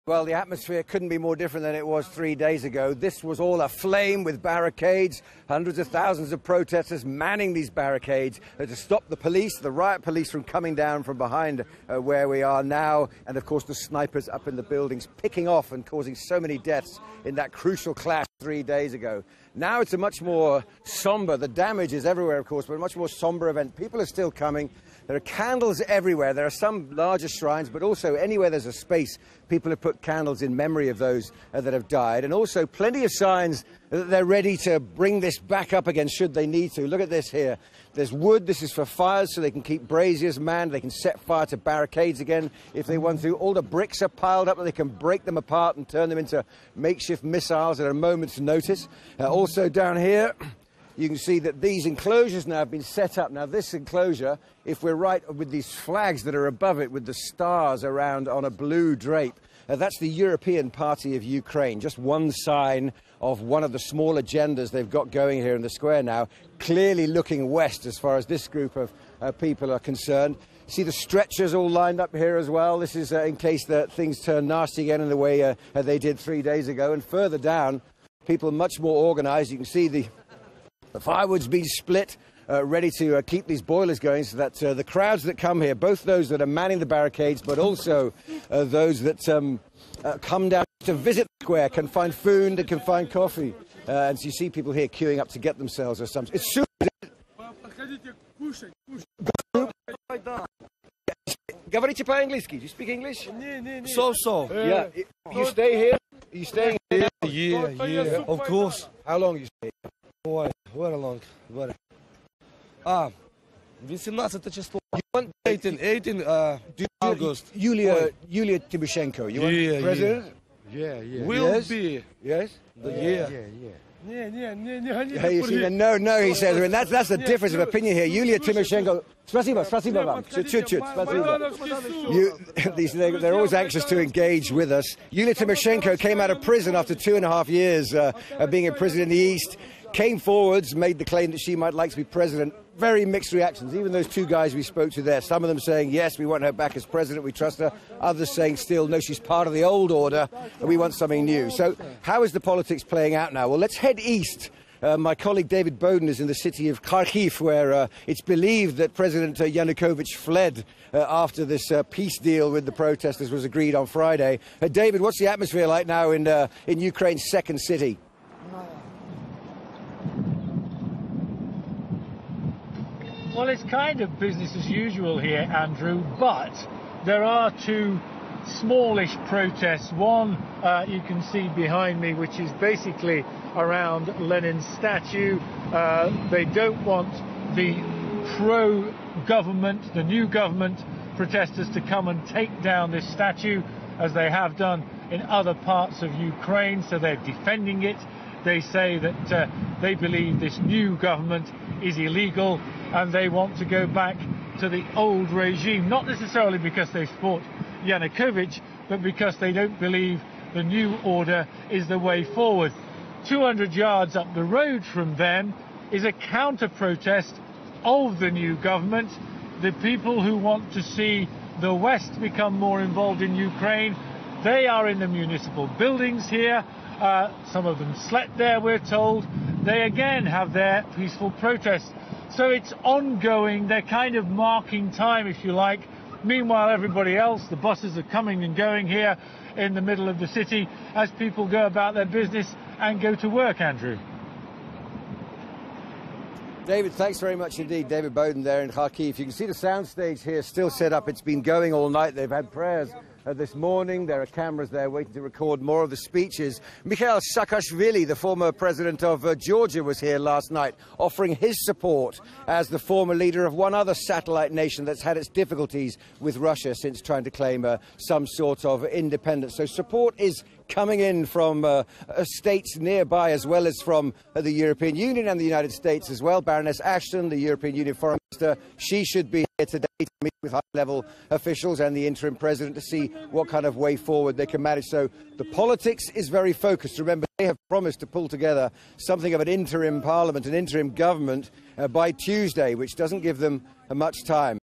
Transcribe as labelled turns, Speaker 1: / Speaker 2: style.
Speaker 1: Well, the atmosphere couldn't be more different than it was 3 days ago. This was all aflame with barricades, hundreds of thousands of protesters manning these barricades to stop the police, the riot police, from coming down from behind where we are now. And of course, the snipers up in the buildings picking off and causing so many deaths in that crucial clash 3 days ago. Now it's a much more somber, the damage is everywhere, of course, but a much more somber event. People are still coming. There are candles everywhere. There are some larger shrines, but also anywhere there's a space, people have put candles in memory of those that have died. And also plenty of signs that they're ready to bring this back up again should they need to. Look at this here. There's wood. This is for fires so they can keep braziers manned. They can set fire to barricades again if they want to. All the bricks are piled up and they can break them apart and turn them into makeshift missiles at a moment's notice. Also down here, you can see that these enclosures now have been set up. Now this enclosure, if we're right, with these flags that are above it with the stars around on a blue drape, that's the European Party of Ukraine. Just one sign of one of the small agendas they've got going here in the square now, clearly looking west as far as this group of people are concerned. See the stretchers all lined up here as well. This is in case that things turn nasty again in the way they did 3 days ago. And further down, people are much more organised. You can see the firewood's been split, ready to keep these boilers going so that the crowds that come here, both those that are manning the barricades, but also those that come down to visit the square, can find food and can find coffee. And so you see people here queuing up to get themselves or something. It's soup. Говорите по-английски? Do you speak English?
Speaker 2: So.
Speaker 1: Yeah. You stay here? Are you staying here?
Speaker 2: Yeah, of course.
Speaker 1: How long are you staying?
Speaker 2: Ой, very long, very. 18 число. 18 August.
Speaker 1: Yulia Tymoshenko. You want president?
Speaker 2: Yeah. Will be.
Speaker 1: Yes?
Speaker 2: Yeah.
Speaker 1: Hey, you see, no, he says. I mean, that's the difference of opinion here. Yulia Tymoshenko. Спасибо вам. Чуть-чуть. They're always anxious to engage with us. Yulia Tymoshenko came out of prison after 2.5 years of being in prison in the East. Came forwards, made the claim that she might like to be president. Very mixed reactions, even those two guys we spoke to there. Some of them saying, yes, we want her back as president, we trust her. Others saying, still, no, she's part of the old order, and we want something new. So how is the politics playing out now? Well, let's head east. My colleague David Bowden is in the city of Kharkiv, where it's believed that President Yanukovych fled after this peace deal with the protesters was agreed on Friday. David, what's the atmosphere like now in Ukraine's second city?
Speaker 3: Well, it's kind of business as usual here, Andrew, but there are two smallish protests. One you can see behind me, which is basically around Lenin's statue. They don't want the pro-government, the new government protesters to come and take down this statue, as they have done in other parts of Ukraine, so they're defending it. They say that they believe this new government is illegal and they want to go back to the old regime, not necessarily because they support Yanukovych, but because they don't believe the new order is the way forward. 200 yards up the road from them is a counter-protest of the new government. The people who want to see the West become more involved in Ukraine, they are in the municipal buildings here. Some of them slept there, we're told. They again have their peaceful protest. So it's ongoing. They're kind of marking time, if you like. Meanwhile, everybody else, the buses are coming and going here in the middle of the city as people go about their business and go to work, Andrew.
Speaker 1: David, thanks very much indeed. David Bowden there in Kharkiv. You can see the soundstage here still set up. It's been going all night. They've had prayers this morning. There are cameras there waiting to record more of the speeches. Mikhail Saakashvili, the former president of Georgia, was here last night offering his support as the former leader of one other satellite nation that's had its difficulties with Russia since trying to claim some sort of independence. So support is coming in from states nearby, as well as from the European Union and the United States as well. Baroness Ashton, the European Union Foreign Minister, she should be here today to meet with high-level officials and the interim president to see what kind of way forward they can manage. So the politics is very focused. Remember, they have promised to pull together something of an interim parliament, an interim government by Tuesday, which doesn't give them much time.